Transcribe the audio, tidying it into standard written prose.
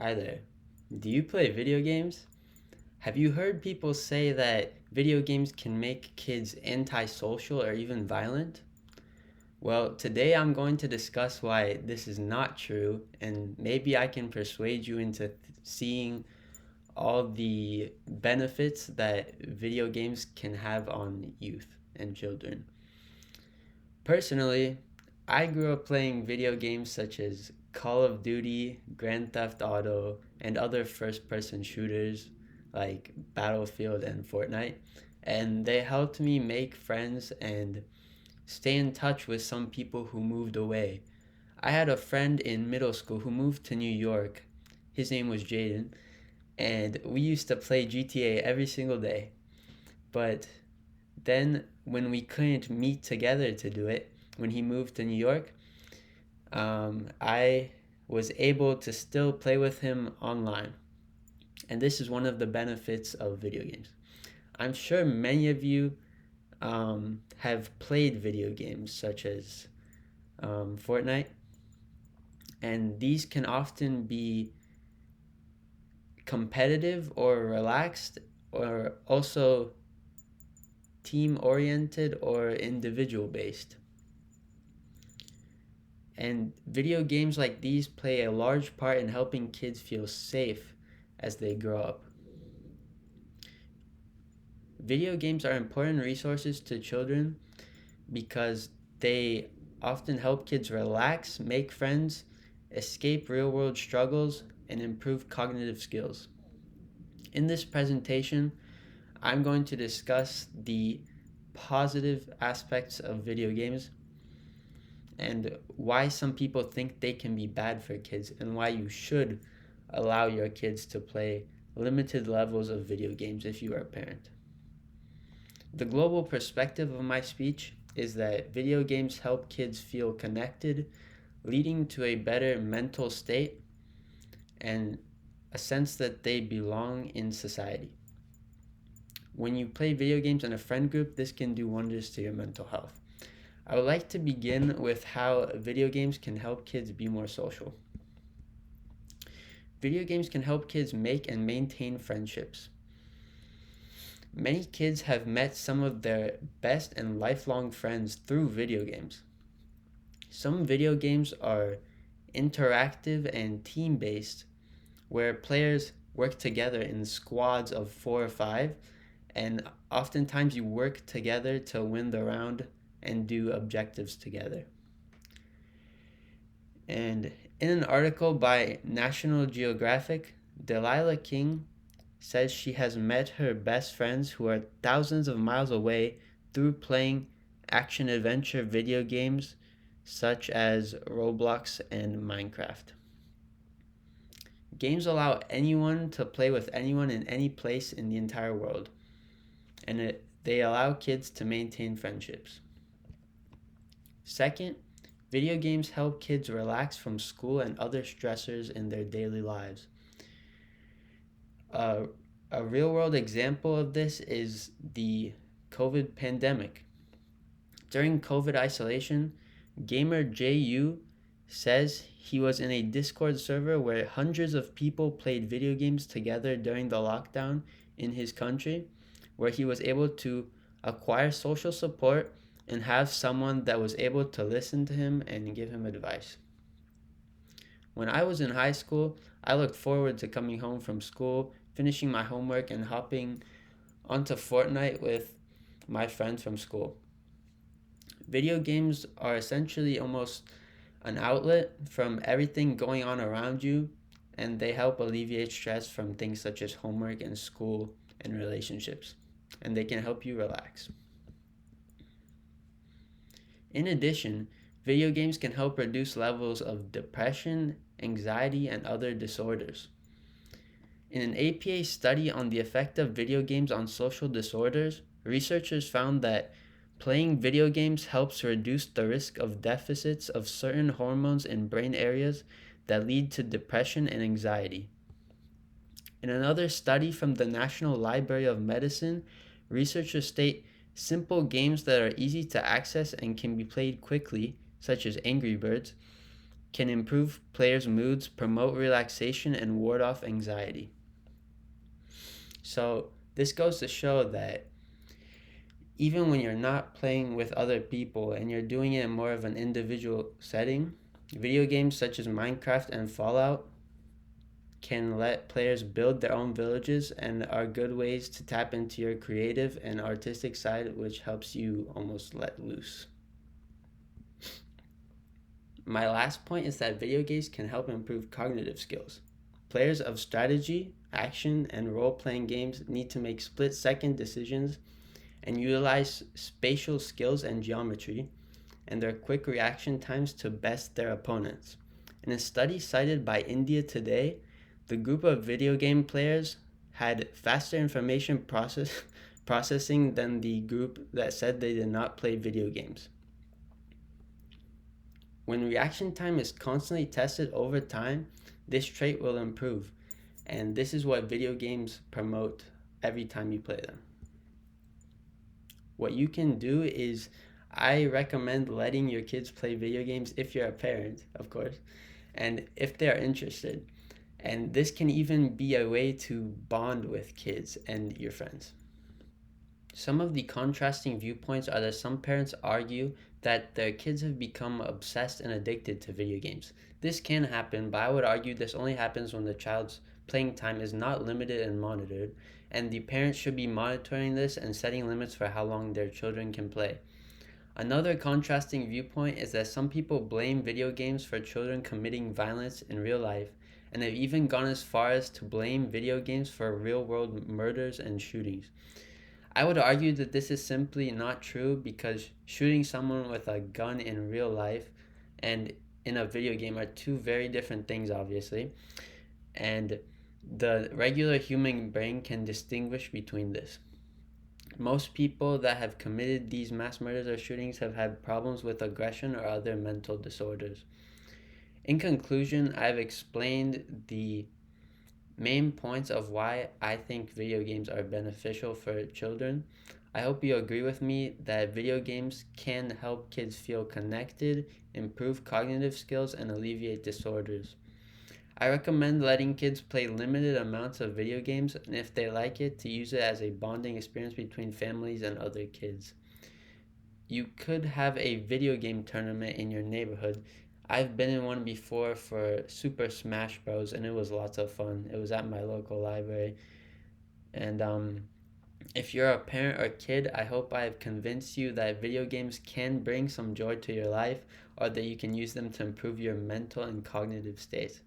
Hi there. Do you play video games? Have you heard people say that video games can make kids antisocial or even violent? Well, today I'm going to discuss why this is not true, and maybe I can persuade you into seeing all the benefits that video games can have on youth and children. Personally, I grew up playing video games such as Call of Duty, Grand Theft Auto, and other first person shooters like Battlefield and Fortnite, and they helped me make friends and stay in touch with some people who moved away. I had a friend in middle school who moved to New York. His name was Jaden, and we used to play GTA every single day. But then, when we couldn't meet together to do it, when he moved to New York, I was able to still play with him online. And this is one of the benefits of video games. I'm sure many of you have played video games such as Fortnite, and these can often be competitive or relaxed, or also team oriented or individual based. And video games like these play a large part in helping kids feel safe as they grow up. Video games are important resources to children because they often help kids relax, make friends, escape real world struggles, and improve cognitive skills. In this presentation, I'm going to discuss the positive aspects of video games and why some people think they can be bad for kids, and why you should allow your kids to play limited levels of video games if you are a parent. The global perspective of my speech is that video games help kids feel connected, leading to a better mental state and a sense that they belong in society. When you play video games in a friend group, this can do wonders to your mental health. I would like to begin with how video games can help kids be more social. Video games can help kids make and maintain friendships. Many kids have met some of their best and lifelong friends through video games. Some video games are interactive and team based, where players work together in squads of 4 or 5, and oftentimes you work together to win the round and do objectives together. And in an article by National Geographic, Delilah King says she has met her best friends who are thousands of miles away through playing action-adventure video games such as Roblox and Minecraft. Games allow anyone to play with anyone in any place in the entire world, and they allow kids to maintain friendships. Second, video games help kids relax from school and other stressors in their daily lives. A real-world example of this is the COVID pandemic. During COVID isolation, gamer JU says he was in a Discord server where hundreds of people played video games together during the lockdown in his country, where he was able to acquire social support and have someone that was able to listen to him and give him advice. When I was in high school, I looked forward to coming home from school, finishing my homework, and hopping onto Fortnite with my friends from school. Video games are essentially almost an outlet from everything going on around you, and they help alleviate stress from things such as homework and school and relationships, and they can help you relax. In addition, video games can help reduce levels of depression, anxiety, and other disorders. In an APA study on the effect of video games on social disorders, researchers found that playing video games helps reduce the risk of deficits of certain hormones in brain areas that lead to depression and anxiety. In another study from the National Library of Medicine, researchers state simple games that are easy to access and can be played quickly, such as Angry Birds, can improve players' moods, promote relaxation, and ward off anxiety. So, this goes to show that even when you're not playing with other people and you're doing it in more of an individual setting, video games such as Minecraft and Fallout can let players build their own villages and are good ways to tap into your creative and artistic side, which helps you almost let loose. My last point is that video games can help improve cognitive skills. Players of strategy, action, and role playing games need to make split second decisions and utilize spatial skills and geometry and their quick reaction times to best their opponents. In a study cited by India Today, the group of video game players had faster information processing than the group that said they did not play video games. When reaction time is constantly tested over time, this trait will improve, and this is what video games promote every time you play them. What you can do is, I recommend letting your kids play video games if you're a parent, of course, and if they are interested. And this can even be a way to bond with kids and your friends. Some of the contrasting viewpoints are that some parents argue that their kids have become obsessed and addicted to video games. This can happen, but I would argue this only happens when the child's playing time is not limited and monitored, and the parents should be monitoring this and setting limits for how long their children can play. Another contrasting viewpoint is that some people blame video games for children committing violence in real life, and have even gone as far as to blame video games for real-world murders and shootings. I would argue that this is simply not true because shooting someone with a gun in real life and in a video game are two very different things, obviously, and the regular human brain can distinguish between this. Most people that have committed these mass murders or shootings have had problems with aggression or other mental disorders. In conclusion, I've explained the main points of why I think video games are beneficial for children. I hope you agree with me that video games can help kids feel connected, improve cognitive skills, and alleviate disorders. I recommend letting kids play limited amounts of video games, and if they like it, to use it as a bonding experience between families and other kids. You could have a video game tournament in your neighborhood. I've been in one before for Super Smash Bros. And it was lots of fun. It was at my local library. And if you're a parent or kid, I hope I've convinced you that video games can bring some joy to your life, or that you can use them to improve your mental and cognitive state.